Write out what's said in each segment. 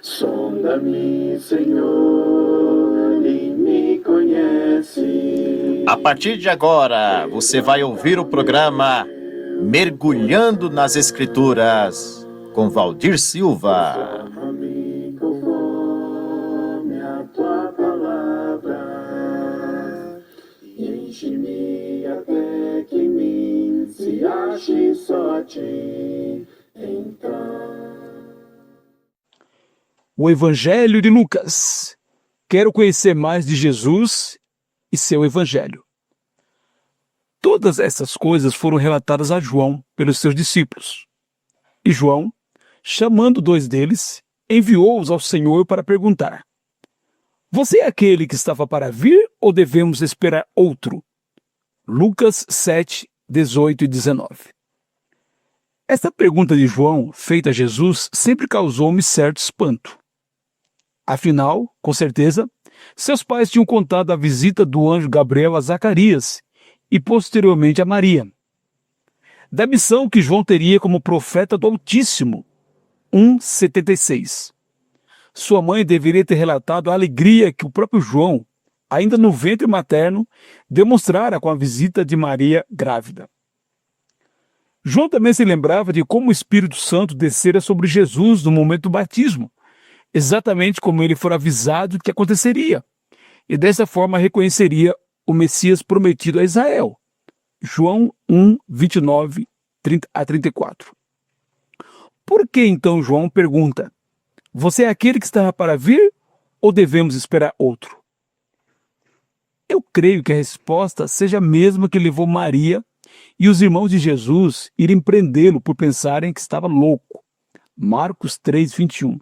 Sonda-me, Senhor, e me conhece. A partir de agora, você vai ouvir o programa Mergulhando nas Escrituras, com Valdir Silva. Forma-me conforme a tua palavra, e enche-me até que em mim se ache só a ti, então. O Evangelho de Lucas. Quero conhecer mais de Jesus e seu Evangelho. Todas essas coisas foram relatadas a João pelos seus discípulos. E João, chamando 2 deles, enviou-os ao Senhor para perguntar: Você é aquele que estava para vir ou devemos esperar outro? Lucas 7, 18 e 19. Esta pergunta de João, feita a Jesus, sempre causou-me certo espanto. Afinal, com certeza, seus pais tinham contado a visita do anjo Gabriel a Zacarias e posteriormente a Maria, da missão que João teria como profeta do Altíssimo, 1,76. Sua mãe deveria ter relatado a alegria que o próprio João, ainda no ventre materno, demonstrara com a visita de Maria grávida. João também se lembrava de como o Espírito Santo descera sobre Jesus no momento do batismo, exatamente como ele fora avisado que aconteceria, e dessa forma reconheceria o Messias prometido a Israel. João 1, 29 a 34. Por que então João pergunta: Você é aquele que estava para vir ou devemos esperar outro? Eu creio que a resposta seja a mesma que levou Maria e os irmãos de Jesus irem prendê-lo por pensarem que estava louco. Marcos 3, 21.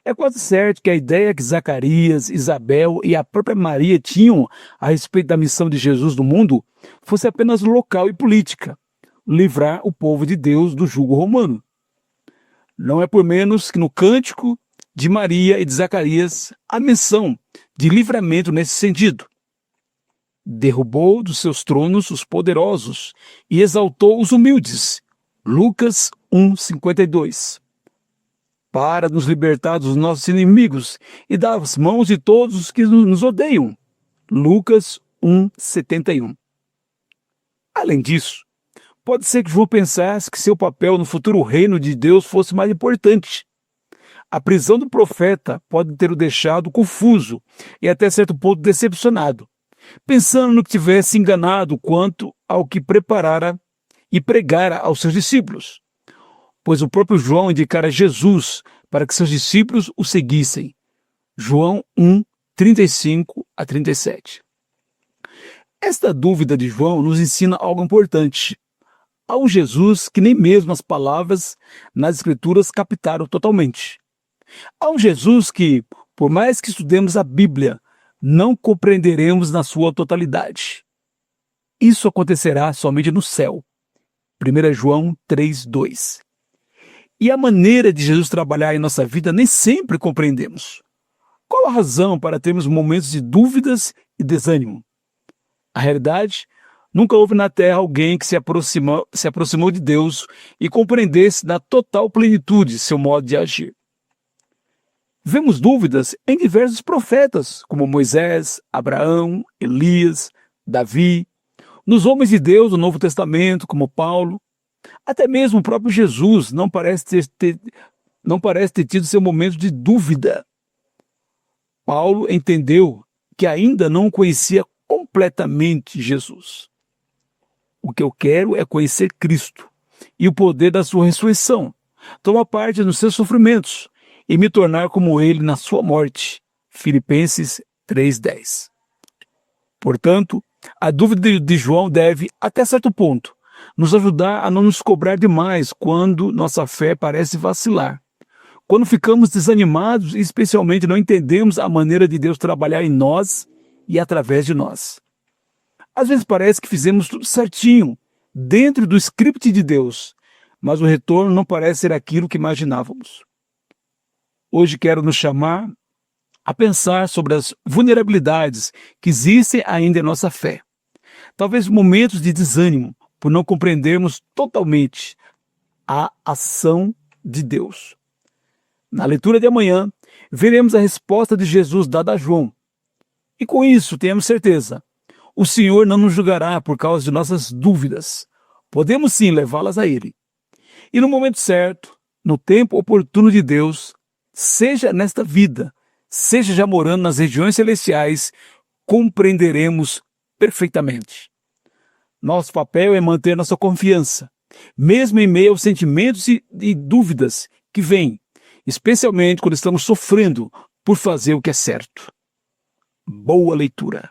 É quase certo que a ideia que Zacarias, Isabel e a própria Maria tinham a respeito da missão de Jesus no mundo fosse apenas local e política, livrar o povo de Deus do jugo romano. Não é por menos que no cântico de Maria e de Zacarias há menção de livramento nesse sentido. Derrubou dos seus tronos os poderosos e exaltou os humildes. Lucas 1, 52. Para nos libertar dos nossos inimigos e das mãos de todos os que nos odeiam. Lucas 1, 71. Além disso, pode ser que João pensasse que seu papel no futuro reino de Deus fosse mais importante. A prisão do profeta pode ter o deixado confuso e até certo ponto decepcionado, pensando no que tivesse enganado quanto ao que preparara e pregara aos seus discípulos, pois o próprio João indicara Jesus para que seus discípulos o seguissem. João 1, 35 a 37. Esta dúvida de João nos ensina algo importante. Há um Jesus que nem mesmo as palavras nas Escrituras captaram totalmente. Há um Jesus que, por mais que estudemos a Bíblia, não compreenderemos na sua totalidade. Isso acontecerá somente no céu. 1 João 3, 2. E a maneira de Jesus trabalhar em nossa vida nem sempre compreendemos. Qual a razão para termos momentos de dúvidas e desânimo? A realidade, nunca houve na Terra alguém que se aproximou de Deus e compreendesse na total plenitude seu modo de agir. Vemos dúvidas em diversos profetas, como Moisés, Abraão, Elias, Davi, nos homens de Deus do Novo Testamento, como Paulo. Até mesmo o próprio Jesus não parece ter tido seu momento de dúvida. Paulo entendeu que ainda não conhecia completamente Jesus. O que eu quero é conhecer Cristo e o poder da sua ressurreição, tomar parte nos seus sofrimentos e me tornar como ele na sua morte. Filipenses 3:10. Portanto, a dúvida de João deve, até certo ponto, nos ajudar a não nos cobrar demais quando nossa fé parece vacilar. Quando ficamos desanimados e especialmente não entendemos a maneira de Deus trabalhar em nós e através de nós. Às vezes parece que fizemos tudo certinho, dentro do script de Deus, mas o retorno não parece ser aquilo que imaginávamos. Hoje quero nos chamar a pensar sobre as vulnerabilidades que existem ainda em nossa fé. Talvez momentos de desânimo, por não compreendermos totalmente a ação de Deus. Na leitura de amanhã, veremos a resposta de Jesus dada a João. E com isso, tenhamos certeza, o Senhor não nos julgará por causa de nossas dúvidas. Podemos sim levá-las a Ele. E no momento certo, no tempo oportuno de Deus, seja nesta vida, seja já morando nas regiões celestiais, compreenderemos perfeitamente. Nosso papel é manter nossa confiança, mesmo em meio aos sentimentos e dúvidas que vêm, especialmente quando estamos sofrendo por fazer o que é certo. Boa leitura.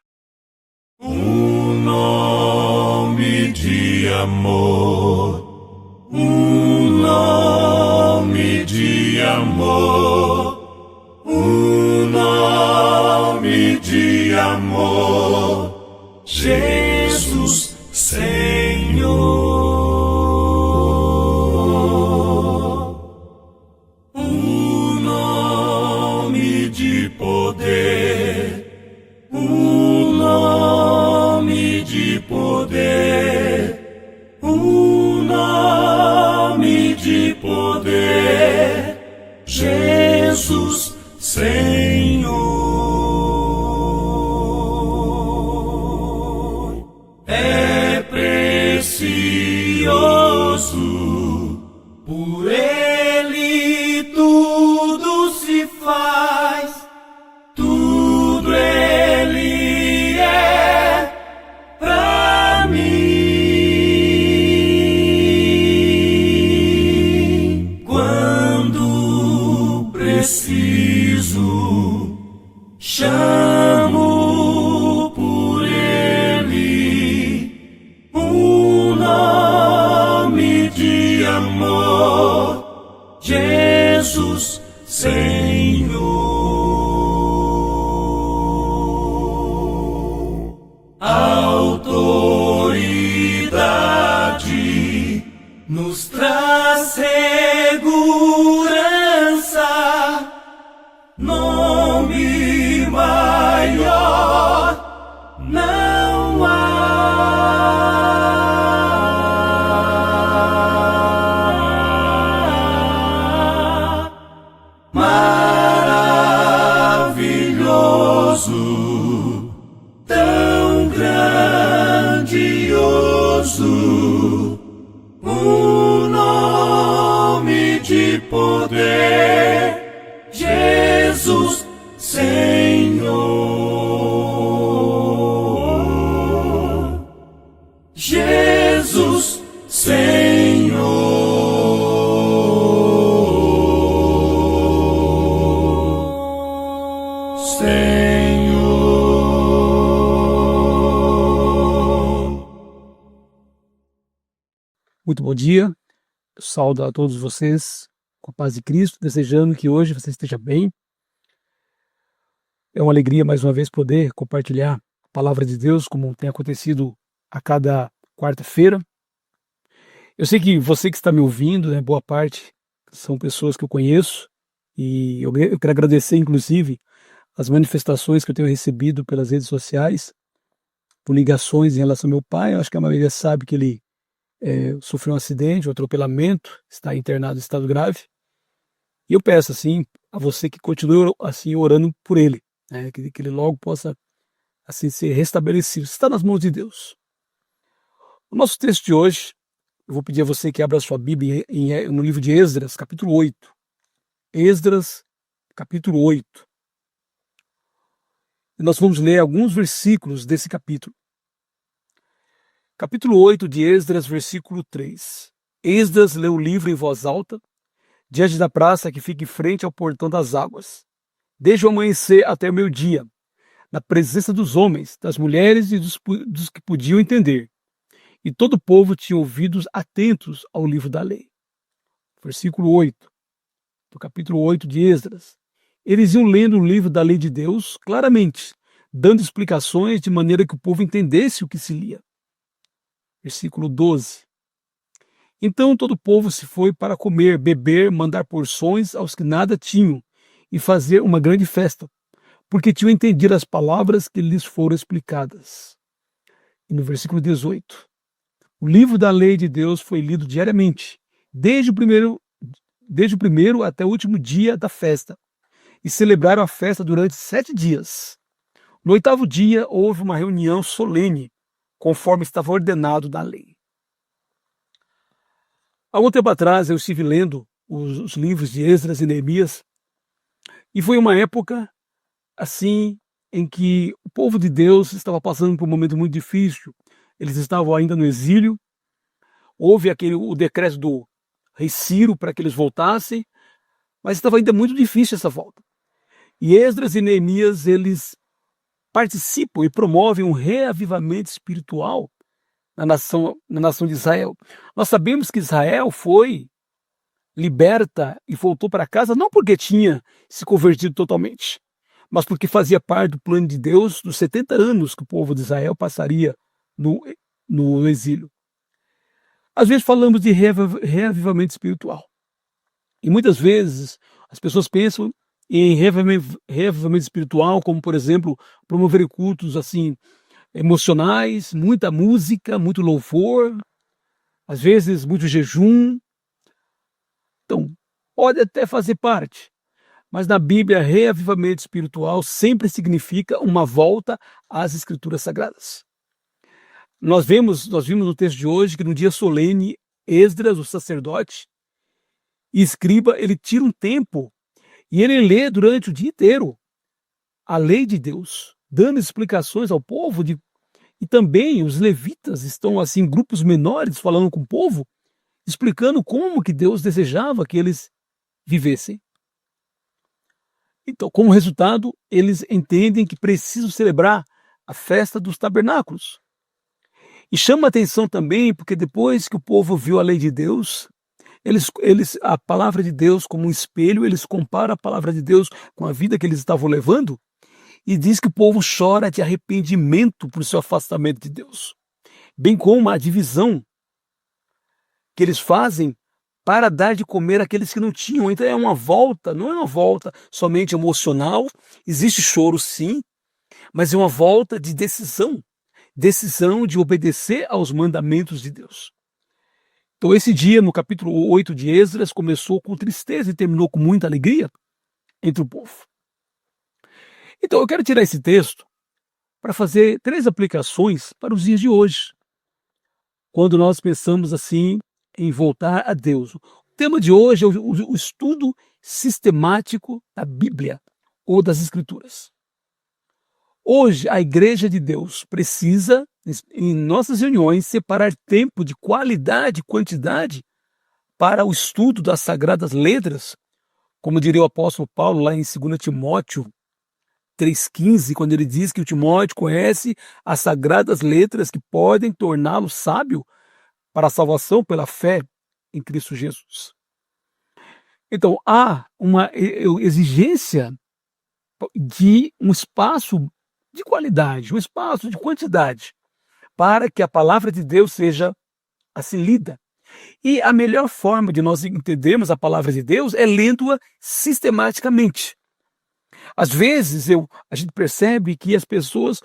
Um nome de amor, um nome de amor, um nome de amor, Jesus Senhor. Um nome de poder, um nome de poder, um nome de poder, Jesus Senhor. É precioso, por Ele tudo se faz, tudo Ele é pra mim. Quando preciso, chamo por Ele, um nome de amor, Jesus Senhor. Autoridade nos traz segurança, nome maior não há. Maravilhoso, tão grandioso, um nome de poder, Jesus Senhor. Jesus Senhor. Senhor. Muito bom dia. Eu saúdo a todos vocês com a paz de Cristo, desejando que hoje você esteja bem. É uma alegria mais uma vez poder compartilhar a palavra de Deus, como tem acontecido a cada quarta-feira. Eu sei que você que está me ouvindo, né, boa parte são pessoas que eu conheço, e eu quero agradecer, inclusive, as manifestações que eu tenho recebido pelas redes sociais, por ligações em relação ao meu pai. Eu acho que a maioria sabe que ele sofreu um acidente, um atropelamento, está internado em estado grave. E eu peço assim a você que continue assim orando por ele, né, que ele logo possa assim ser restabelecido. Está nas mãos de Deus. O nosso texto de hoje, eu vou pedir a você que abra a sua Bíblia no livro de Esdras, capítulo 8. Esdras, capítulo 8. E nós vamos ler alguns versículos desse capítulo. Capítulo 8 de Esdras, versículo 3. Esdras leu o livro em voz alta, diante da praça que fica em frente ao portão das águas, desde o amanhecer até o meio-dia, na presença dos homens, das mulheres e dos que podiam entender. E todo o povo tinha ouvidos atentos ao livro da lei. Versículo 8, do capítulo 8 de Esdras. Eles iam lendo o livro da lei de Deus claramente, dando explicações de maneira que o povo entendesse o que se lia. Versículo 12. Então todo o povo se foi para comer, beber, mandar porções aos que nada tinham e fazer uma grande festa, porque tinham entendido as palavras que lhes foram explicadas. E no versículo 18. O livro da lei de Deus foi lido diariamente, desde o primeiro desde o primeiro até o último dia da festa, e celebraram a festa durante 7 dias. No 8º dia, houve uma reunião solene, conforme estava ordenado na lei. Há algum tempo atrás, eu estive lendo os livros de Esdras e Neemias, e foi uma época, assim, em que o povo de Deus estava passando por um momento muito difícil. Eles estavam ainda no exílio. Houve o decreto do rei Ciro para que eles voltassem, mas estava ainda muito difícil essa volta. E Esdras e Neemias, eles participam e promovem um reavivamento espiritual na nação de Israel. Nós sabemos que Israel foi liberta e voltou para casa não porque tinha se convertido totalmente, mas porque fazia parte do plano de Deus dos 70 anos que o povo de Israel passaria no exílio. Às vezes falamos de reavivamento espiritual. E muitas vezes as pessoas pensam em reavivamento espiritual como, por exemplo, promover cultos assim emocionais, muita música, muito louvor, às vezes muito jejum. Então, pode até fazer parte, mas na Bíblia, reavivamento espiritual sempre significa uma volta às Escrituras Sagradas. Nós vimos no texto de hoje que no dia solene, Esdras, o sacerdote e escriba, ele tira um tempo e ele lê durante o dia inteiro a lei de Deus, dando explicações ao povo, e também os levitas estão assim, em grupos menores, falando com o povo, explicando como que Deus desejava que eles vivessem. Então, como resultado, eles entendem que precisam celebrar a festa dos tabernáculos. E chama a atenção também, porque depois que o povo viu a lei de Deus, a palavra de Deus como um espelho, eles comparam a palavra de Deus com a vida que eles estavam levando, e diz que o povo chora de arrependimento por seu afastamento de Deus, bem como a divisão que eles fazem para dar de comer àqueles que não tinham. Então é uma volta, não é uma volta somente emocional, existe choro sim, mas é uma volta de decisão de obedecer aos mandamentos de Deus. Então esse dia, no capítulo 8 de Esdras, começou com tristeza e terminou com muita alegria entre o povo. Então eu quero tirar esse texto para fazer 3 aplicações para os dias de hoje, quando nós pensamos assim em voltar a Deus. O tema de hoje é o estudo sistemático da Bíblia ou das Escrituras. Hoje, a Igreja de Deus precisa, em nossas reuniões, separar tempo de qualidade e quantidade para o estudo das Sagradas Letras, como diria o apóstolo Paulo lá em 2 Timóteo 3,15, quando ele diz que o Timóteo conhece as Sagradas Letras que podem torná-lo sábio para a salvação pela fé em Cristo Jesus. Então, há uma exigência de um espaço de qualidade, um espaço de quantidade, para que a palavra de Deus seja assim lida. E a melhor forma de nós entendermos a palavra de Deus é lendo-a sistematicamente. Às vezes a gente percebe que as pessoas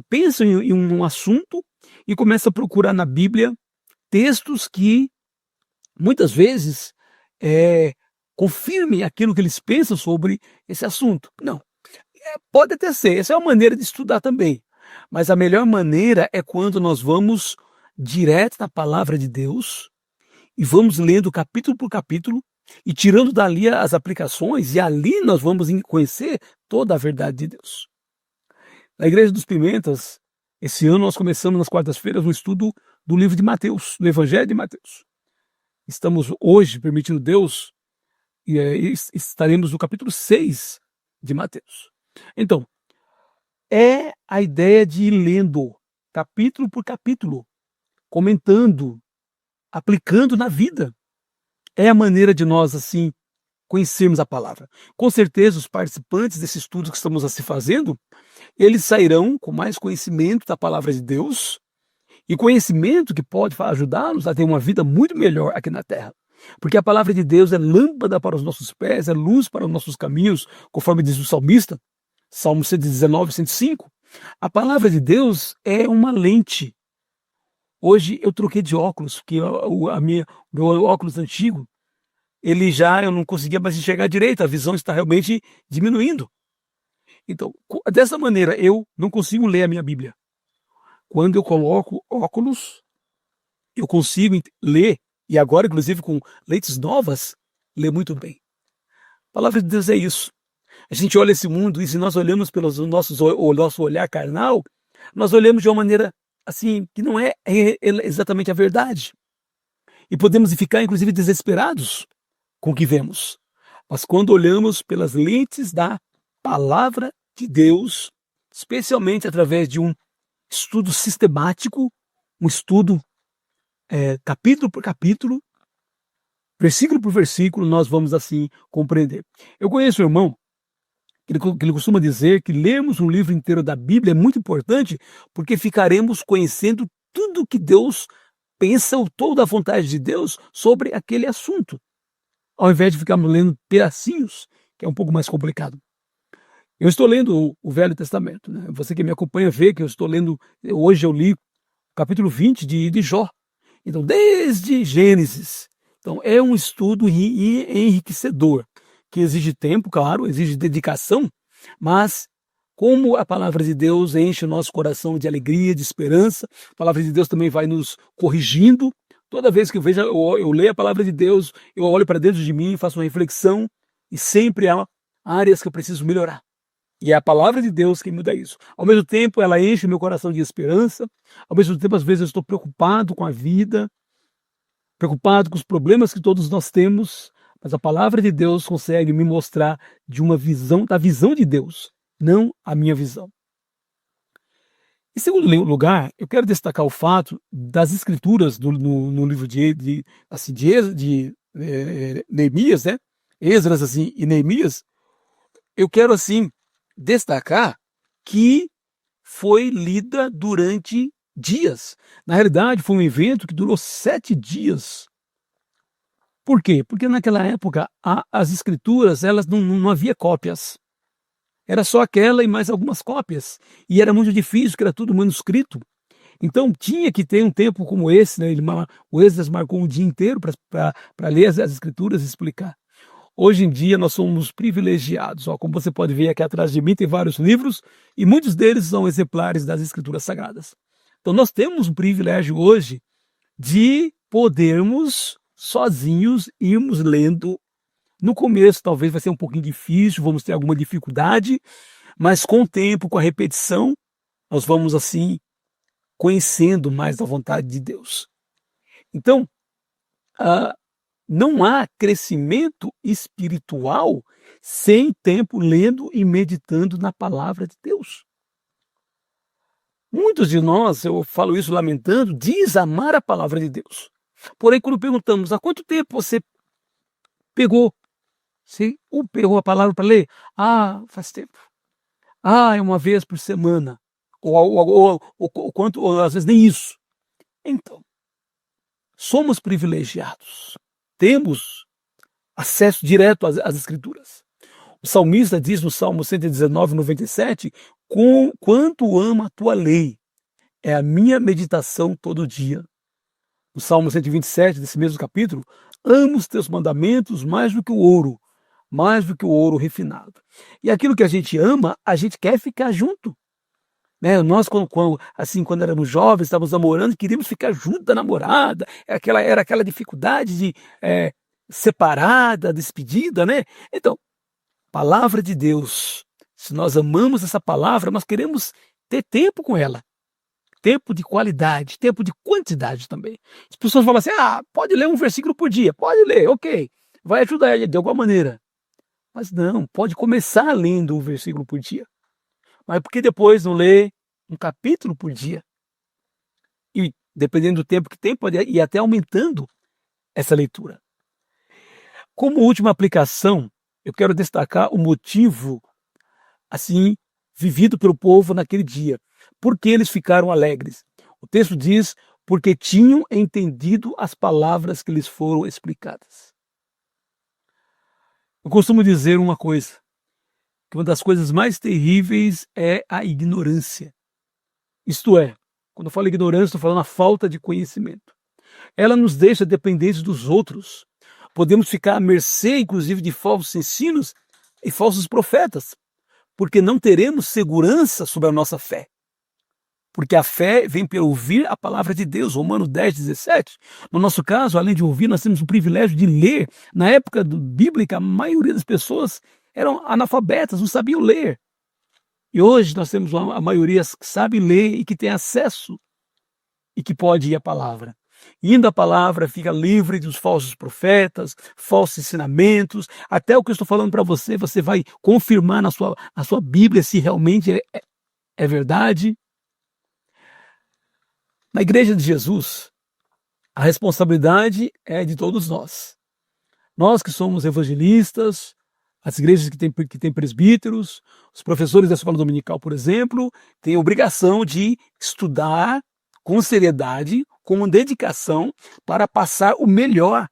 pensam em um assunto e começam a procurar na Bíblia textos que muitas vezes confirmem aquilo que eles pensam sobre esse assunto. Não. Pode até ser, essa é uma maneira de estudar também, mas a melhor maneira é quando nós vamos direto na palavra de Deus e vamos lendo capítulo por capítulo e tirando dali as aplicações, e ali nós vamos conhecer toda a verdade de Deus. Na Igreja dos Pimentas, esse ano nós começamos nas quartas-feiras um estudo do livro de Mateus, do Evangelho de Mateus. Estamos hoje, permitindo Deus, e estaremos no capítulo 6 de Mateus. Então, é a ideia de ir lendo capítulo por capítulo, comentando, aplicando na vida. É a maneira de nós, assim, conhecermos a palavra. Com certeza, os participantes desse estudo que estamos assim fazendo, eles sairão com mais conhecimento da palavra de Deus, e conhecimento que pode ajudá-los a ter uma vida muito melhor aqui na terra. Porque a palavra de Deus é lâmpada para os nossos pés, é luz para os nossos caminhos, conforme diz o salmista, Salmo 119, 105. A palavra de Deus é uma lente. Hoje eu troquei de óculos, porque meu óculos antigo eu não conseguia mais enxergar direito, a visão está realmente diminuindo. Então, dessa maneira, eu não consigo ler a minha Bíblia. Quando eu coloco óculos, eu consigo ler, e agora, inclusive, com lentes novas, ler muito bem. A palavra de Deus é isso. A gente olha esse mundo e se nós olhamos pelo nosso olhar carnal, nós olhamos de uma maneira assim que não é exatamente a verdade. E podemos ficar, inclusive, desesperados com o que vemos. Mas quando olhamos pelas lentes da palavra de Deus, especialmente através de um estudo sistemático, um estudo capítulo por capítulo, versículo por versículo, nós vamos assim compreender. Eu conheço um irmão que ele costuma dizer que lermos um livro inteiro da Bíblia é muito importante porque ficaremos conhecendo tudo que Deus pensa ou toda a vontade de Deus sobre aquele assunto, ao invés de ficarmos lendo pedacinhos, que é um pouco mais complicado. Eu estou lendo o Velho Testamento, né? Você que me acompanha vê que eu estou lendo, hoje eu li o capítulo 20 de Jó. Então, desde Gênesis. Então, é um estudo enriquecedor, que exige tempo, claro, exige dedicação, mas como a palavra de Deus enche o nosso coração de alegria, de esperança, a palavra de Deus também vai nos corrigindo. Toda vez que eu leio a palavra de Deus, eu olho para dentro de mim, faço uma reflexão, e sempre há áreas que eu preciso melhorar. E é a palavra de Deus que muda isso. Ao mesmo tempo, ela enche o meu coração de esperança. Ao mesmo tempo, às vezes, eu estou preocupado com a vida, preocupado com os problemas que todos nós temos, mas a palavra de Deus consegue me mostrar da visão de Deus, não a minha visão. Em segundo lugar, eu quero destacar o fato das escrituras no livro de Neemias, né? Esdras assim, e Neemias. Eu quero assim destacar que foi lida durante dias. Na realidade, foi um evento que durou 7 dias. Por quê? Porque naquela época as escrituras elas não havia cópias. Era só aquela e mais algumas cópias. E era muito difícil, que era tudo manuscrito. Então tinha que ter um tempo como esse, né? O Esdras marcou um dia inteiro para ler as escrituras e explicar. Hoje em dia nós somos privilegiados. Como você pode ver aqui atrás de mim, tem vários livros e muitos deles são exemplares das Escrituras Sagradas. Então nós temos um privilégio hoje de podermos sozinhos irmos lendo. No começo talvez vai ser um pouquinho difícil, vamos ter alguma dificuldade, mas com o tempo, com a repetição, nós vamos assim conhecendo mais da vontade de Deus. Então, não há crescimento espiritual sem tempo lendo e meditando na palavra de Deus. Muitos de nós, eu falo isso lamentando, diz amar a palavra de Deus. Porém, quando perguntamos há quanto tempo você pegou a palavra para ler? Faz tempo. É uma vez por semana. Ou às vezes nem isso. Então, somos privilegiados. Temos acesso direto às Escrituras. O salmista diz no Salmo 119, 97, quanto amo a tua lei, é a minha meditação todo dia. No Salmo 127, desse mesmo capítulo, amo os teus mandamentos mais do que o ouro refinado. E aquilo que a gente ama, a gente quer ficar junto. Né? Nós, quando éramos jovens, estávamos namorando, queríamos ficar junto da namorada, era aquela dificuldade de separada, despedida, né? Então, palavra de Deus, se nós amamos essa palavra, nós queremos ter tempo com ela. Tempo de qualidade, tempo de quantidade também. As pessoas falam assim, pode ler um versículo por dia, pode ler, ok, vai ajudar de alguma maneira. Mas não, pode começar lendo um versículo por dia. Mas por que depois não lê um capítulo por dia? E dependendo do tempo que tem, pode ir até aumentando essa leitura. Como última aplicação, eu quero destacar o motivo assim vivido pelo povo naquele dia. Por que eles ficaram alegres? O texto diz, porque tinham entendido as palavras que lhes foram explicadas. Eu costumo dizer uma coisa, que uma das coisas mais terríveis é a ignorância. Isto é, quando eu falo ignorância, estou falando a falta de conhecimento. Ela nos deixa dependentes dos outros. Podemos ficar à mercê, inclusive, de falsos ensinos e falsos profetas, porque não teremos segurança sobre a nossa fé. Porque a fé vem pelo ouvir a palavra de Deus, Romanos 10, 17. No nosso caso, além de ouvir, nós temos o privilégio de ler. Na época bíblica, a maioria das pessoas eram analfabetas, não sabiam ler. E hoje nós temos a maioria que sabe ler e que tem acesso e que pode ir à palavra. Indo à palavra, fica livre dos falsos profetas, falsos ensinamentos. Até o que eu estou falando para você, você vai confirmar na sua Bíblia se realmente é verdade. Na igreja de Jesus, a responsabilidade é de todos nós. Nós que somos evangelistas, as igrejas que têm presbíteros, os professores da escola dominical, por exemplo, têm a obrigação de estudar com seriedade, com dedicação, para passar o melhor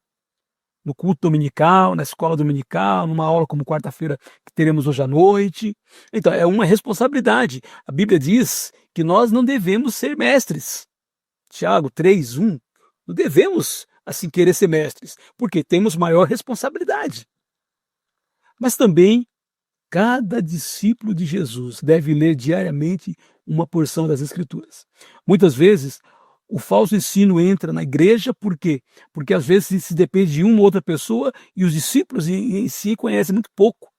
no culto dominical, na escola dominical, numa aula como quarta-feira que teremos hoje à noite. Então, é uma responsabilidade. A Bíblia diz que nós não devemos ser mestres. Tiago 3:1, não devemos assim querer ser mestres, porque temos maior responsabilidade. Mas também cada discípulo de Jesus deve ler diariamente uma porção das Escrituras. Muitas vezes o falso ensino entra na igreja, por quê? Porque às vezes se depende de uma ou outra pessoa e os discípulos em si conhecem muito pouco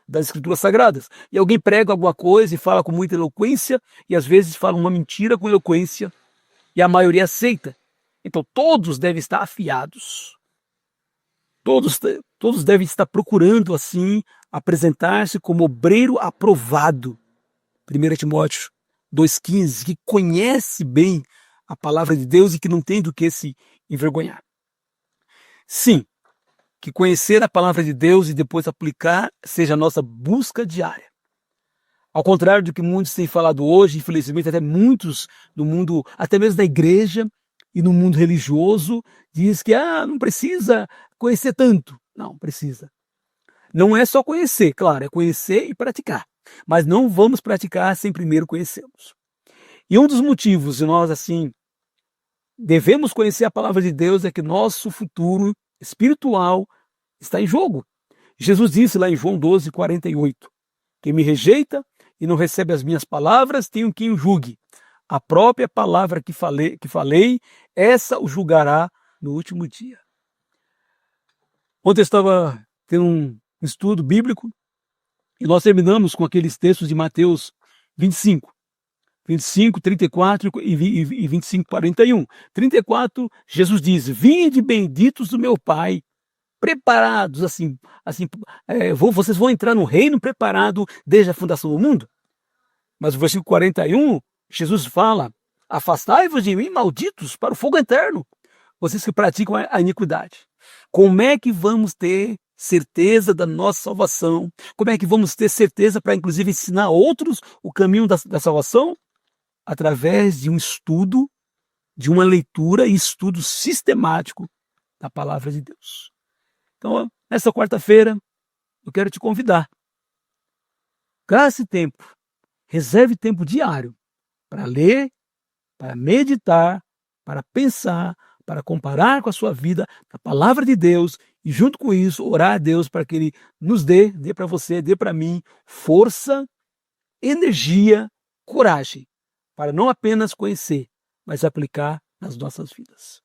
das Escrituras Sagradas. E alguém prega alguma coisa e fala com muita eloquência e às vezes fala uma mentira com eloquência. E a maioria aceita. Então todos devem estar afiados. Todos devem estar procurando assim apresentar-se como obreiro aprovado. 1 Timóteo 2,15, que conhece bem a palavra de Deus e que não tem do que se envergonhar. Sim, que conhecer a palavra de Deus e depois aplicar seja a nossa busca diária. Ao contrário do que muitos têm falado hoje, infelizmente até muitos no mundo, até mesmo da igreja e no mundo religioso, diz que não precisa conhecer tanto. Não, precisa. Não é só conhecer, claro, é conhecer e praticar. Mas não vamos praticar sem primeiro conhecermos. E um dos motivos de nós, assim, devemos conhecer a palavra de Deus é que nosso futuro espiritual está em jogo. Jesus disse lá em João 12:48, quem me rejeita e não recebe as minhas palavras, tem quem o julgue. A própria palavra que falei, essa o julgará no último dia. Ontem eu estava tendo um estudo bíblico e nós terminamos com aqueles textos de Mateus 25, 34 e 25, 41. 34, Jesus diz, vinde benditos do meu Pai, preparados, vocês vão entrar no reino preparado desde a fundação do mundo. Mas o versículo 41, Jesus fala, afastai-vos de mim, malditos, para o fogo eterno, vocês que praticam a iniquidade. Como é que vamos ter certeza da nossa salvação? Como é que vamos ter certeza para, inclusive, ensinar outros o caminho da salvação? Através de um estudo, de uma leitura e estudo sistemático da palavra de Deus. Então, nessa quarta-feira, eu quero te convidar. Gaste tempo, reserve tempo diário para ler, para meditar, para pensar, para comparar com a sua vida a palavra de Deus e, junto com isso, orar a Deus para que Ele nos dê para você, dê para mim, força, energia, coragem, para não apenas conhecer, mas aplicar nas nossas vidas.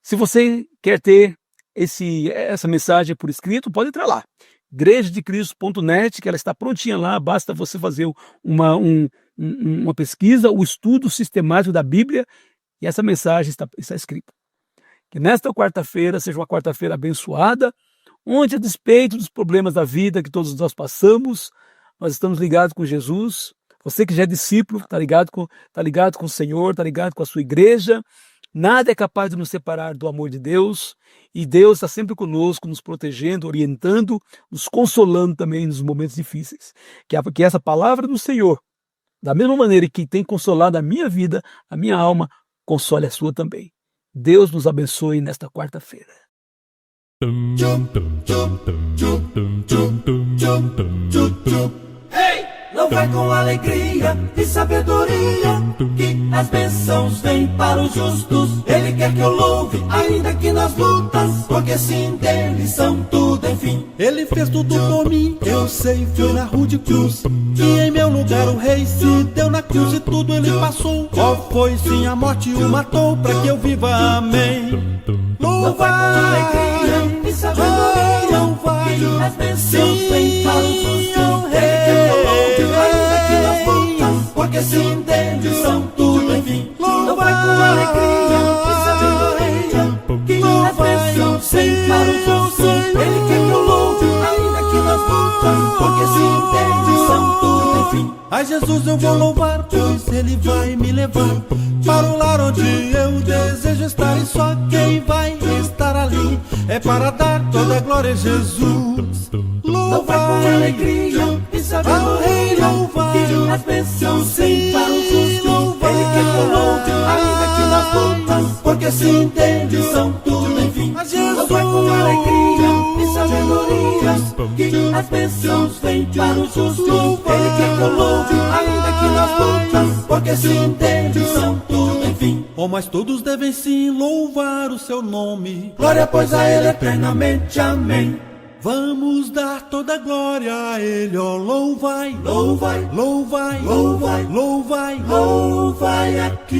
Se você quer ter essa mensagem por escrito, pode entrar lá, igrejadecristo.net, que ela está prontinha lá, basta você fazer uma pesquisa, o estudo sistemático da Bíblia, e essa mensagem está escrita. Que nesta quarta-feira seja uma quarta-feira abençoada, onde, a despeito dos problemas da vida que todos nós passamos, nós estamos ligados com Jesus. Você que já é discípulo, está ligado com o Senhor, está ligado com a sua igreja. Nada é capaz de nos separar do amor de Deus. E Deus está sempre conosco, nos protegendo, orientando, nos consolando também nos momentos difíceis. Que essa palavra do Senhor, da mesma maneira que tem consolado a minha vida, a minha alma, console a sua também. Deus nos abençoe nesta quarta-feira. Hey! Louvar com alegria e sabedoria, que as bênçãos vêm para os justos. Ele quer que eu louve, ainda que nas lutas, porque sim, dele são tudo, enfim. Ele fez tudo por mim, eu sei, foi na rude cruz. E em meu lugar o rei se deu na cruz e tudo ele passou. Qual foi sim a morte o matou, pra que eu viva, amém. Louvai com alegria e sabedoria, louvai, que as bênçãos vêm para os justos. Ele quer que eu louve, ainda que nas lutas, porque sim, dele são tudo, enfim. Louvai com alegria e sabedoria, que as bênçãos vêm para os justos. Ele quer que eu louve, ainda que nas lutas, porque sim, dele são tudo, enfim. A Jesus eu vou louvar, pois ele vai me levar para o lar onde eu desejo estar. E só quem vai estar ali é para dar toda a glória a Jesus. Louvai com alegria e sabedoria, que as bênçãos vêm para os justos. Ele quer que eu louve, ainda que nas lutas, porque sim, dele são tudo, enfim. Louvai com alegria e sabedoria, que as bênçãos vêm para os justos. Ele quer que eu louve, ainda que nas lutas, porque sim, dele são tudo, enfim. Oh, mas todos devem sim louvar o seu nome. Glória, pois, a ele eternamente, amém. Vamos dar toda a glória a ele, ó, louvai, Louvai, louvai, louvai, louvai, louvai aqui.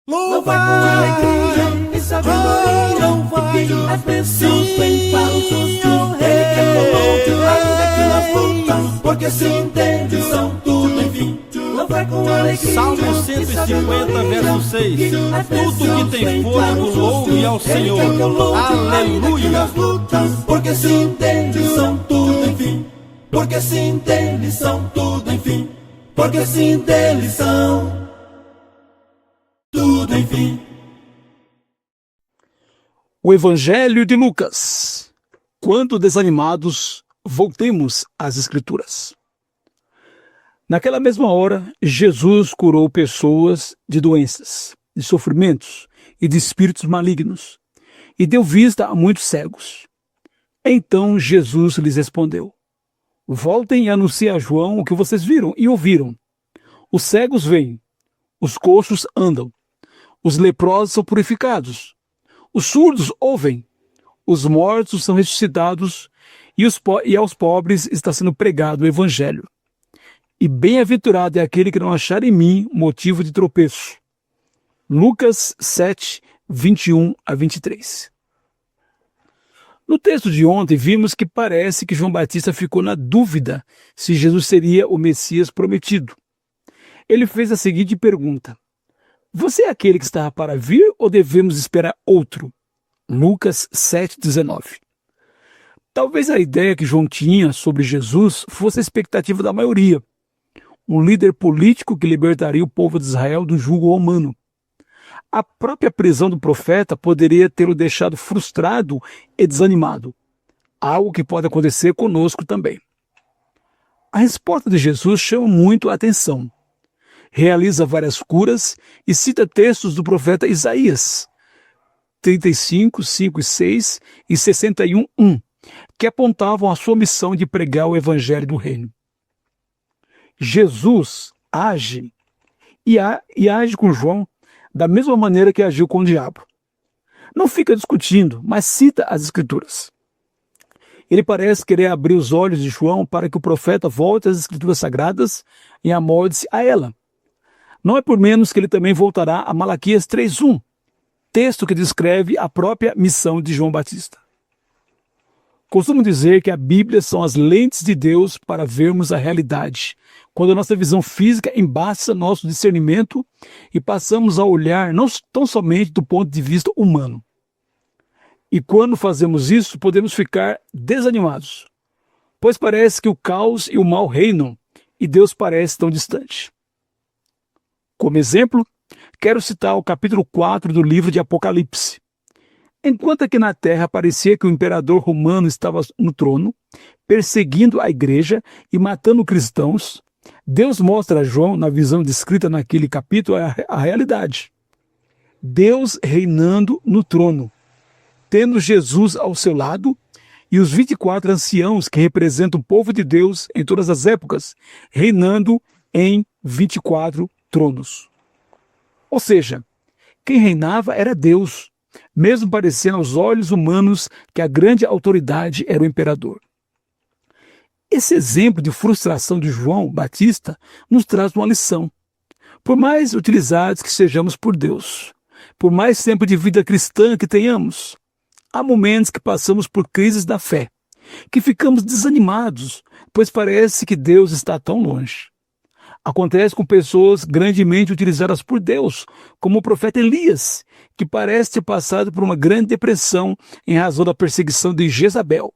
Louvai com alegria e sabedoria, louvai, que as bênçãos vêm para os justos. Ele quer que eu louve, ainda que nas lutas, porque sim, dele são tudo, enfim. Louvai com alegria Salmo e 150, sabedoria, verso 6. as Tudo que bênçãos tem vêm fôlego, para os louve ao justos. Ele Senhor. quer que eu louve, ainda que Aleluia. nas lutas, porque sim, dele são tudo, enfim. Porque sim, dele são tudo, enfim. Porque sim, dele são tudo, enfim. O Evangelho de Lucas. Quando desanimados, voltemos às Escrituras. Naquela mesma hora, Jesus curou pessoas de doenças, de sofrimentos e de espíritos malignos, e deu vista a muitos cegos. Então Jesus lhes respondeu: voltem e anunciem a João o que vocês viram e ouviram. Os cegos veem, os coxos andam, os leprosos são purificados, os surdos ouvem, os mortos são ressuscitados e aos pobres está sendo pregado o Evangelho. E bem-aventurado é aquele que não achar em mim motivo de tropeço. Lucas 7, 21 a 23. No texto de ontem, vimos que parece que João Batista ficou na dúvida se Jesus seria o Messias prometido. Ele fez a seguinte pergunta: você é aquele que está para vir ou devemos esperar outro? Lucas 7,19. Talvez a ideia que João tinha sobre Jesus fosse a expectativa da maioria. Um líder político que libertaria o povo de Israel do jugo romano. A própria prisão do profeta poderia tê-lo deixado frustrado e desanimado. Algo que pode acontecer conosco também. A resposta de Jesus chama muito a atenção. Realiza várias curas e cita textos do profeta Isaías 35, 5 e 6 e 61, 1, que apontavam a sua missão de pregar o evangelho do reino. Jesus age e age com João da mesma maneira que agiu com o diabo. Não fica discutindo, mas cita as Escrituras. Ele parece querer abrir os olhos de João para que o profeta volte às Escrituras Sagradas e amolde-se a ela. Não é por menos que ele também voltará a Malaquias 3:1, texto que descreve a própria missão de João Batista. Costumo dizer que a Bíblia são as lentes de Deus para vermos a realidade, quando a nossa visão física embaça nosso discernimento e passamos a olhar não tão somente do ponto de vista humano. E quando fazemos isso, podemos ficar desanimados, pois parece que o caos e o mal reinam e Deus parece tão distante. Como exemplo, quero citar o capítulo 4 do livro de Apocalipse. Enquanto aqui na terra parecia que o imperador romano estava no trono, perseguindo a igreja e matando cristãos, Deus mostra a João, na visão descrita naquele capítulo, a realidade. Deus reinando no trono, tendo Jesus ao seu lado e os 24 anciãos que representam o povo de Deus em todas as épocas, reinando em 24 tronos. Ou seja, quem reinava era Deus, mesmo parecendo aos olhos humanos que a grande autoridade era o imperador. Esse exemplo de frustração de João Batista nos traz uma lição. Por mais utilizados que sejamos por Deus, por mais tempo de vida cristã que tenhamos, há momentos que passamos por crises da fé, que ficamos desanimados, pois parece que Deus está tão longe. Acontece com pessoas grandemente utilizadas por Deus, como o profeta Elias, que parece ter passado por uma grande depressão em razão da perseguição de Jezabel.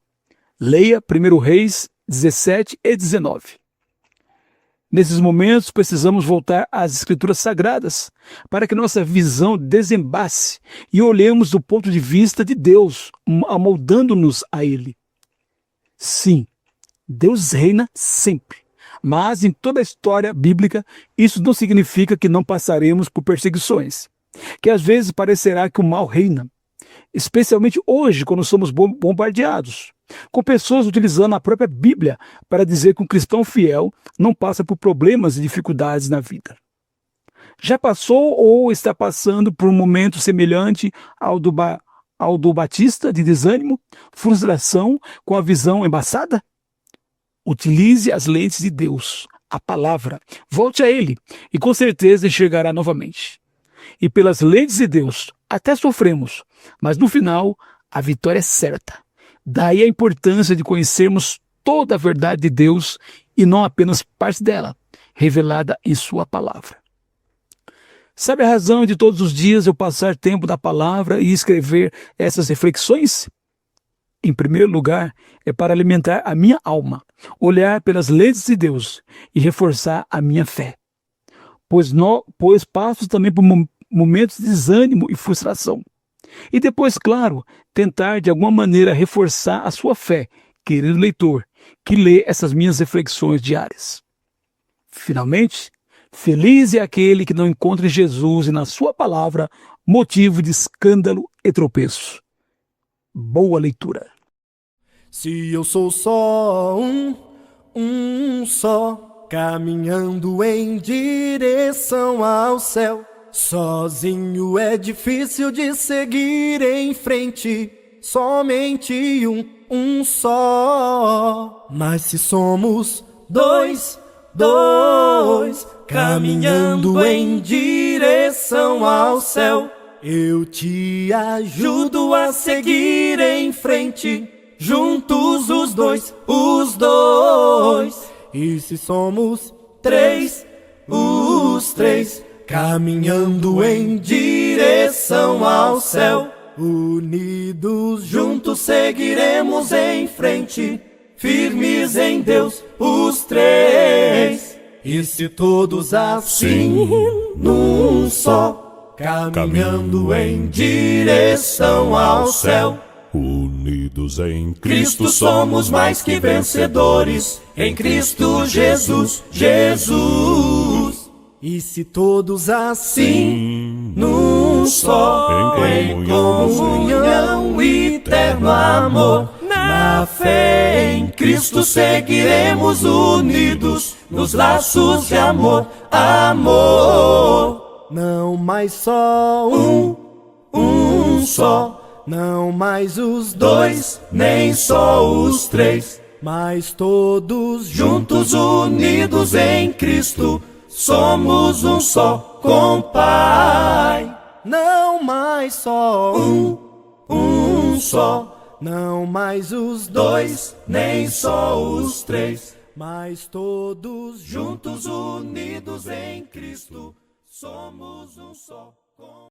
Leia 1 Reis 17 e 19. Nesses momentos, precisamos voltar às Escrituras Sagradas para que nossa visão desembace e olhemos do ponto de vista de Deus, amoldando-nos a Ele. Sim, Deus reina sempre, mas em toda a história bíblica, isso não significa que não passaremos por perseguições, que às vezes parecerá que o mal reina, especialmente hoje, quando somos bombardeados, com pessoas utilizando a própria Bíblia para dizer que um cristão fiel não passa por problemas e dificuldades na vida. Já passou ou está passando por um momento semelhante ao do Batista, de desânimo, frustração com a visão embaçada? Utilize as lentes de Deus, a palavra, volte a Ele e com certeza enxergará novamente. E pelas lentes de Deus, até sofremos, mas no final a vitória é certa. Daí a importância de conhecermos toda a verdade de Deus e não apenas parte dela, revelada em sua palavra. Sabe a razão de todos os dias eu passar tempo da palavra e escrever essas reflexões? Em primeiro lugar, é para alimentar a minha alma, olhar pelas lentes de Deus e reforçar a minha fé. Pois passo também por momentos de desânimo e frustração. E depois, claro, tentar de alguma maneira reforçar a sua fé, querido leitor, que lê essas minhas reflexões diárias. Finalmente, feliz é aquele que não encontra em Jesus e na sua palavra motivo de escândalo e tropeço. Boa leitura. Se eu sou só um só, caminhando em direção ao céu, sozinho é difícil de seguir em frente, somente um só. Mas se somos dois, caminhando em direção ao céu, eu te ajudo a seguir em frente, juntos os dois. E se somos três, os três, caminhando em direção ao céu, unidos juntos seguiremos em frente, firmes em Deus, os três. E se todos assim, num só, caminhando em direção ao céu, unidos em Cristo somos mais que vencedores, em Cristo Jesus. E se todos assim, num só, em comunhão e eterno amor, na fé em Cristo seguiremos unidos, nos laços de amor. Não mais só um só, não mais os dois, nem só os três, mas todos juntos unidos em Cristo, somos um só com Pai. Não mais só um só, não mais os dois, nem só os três, mas todos juntos unidos em Cristo, somos um só com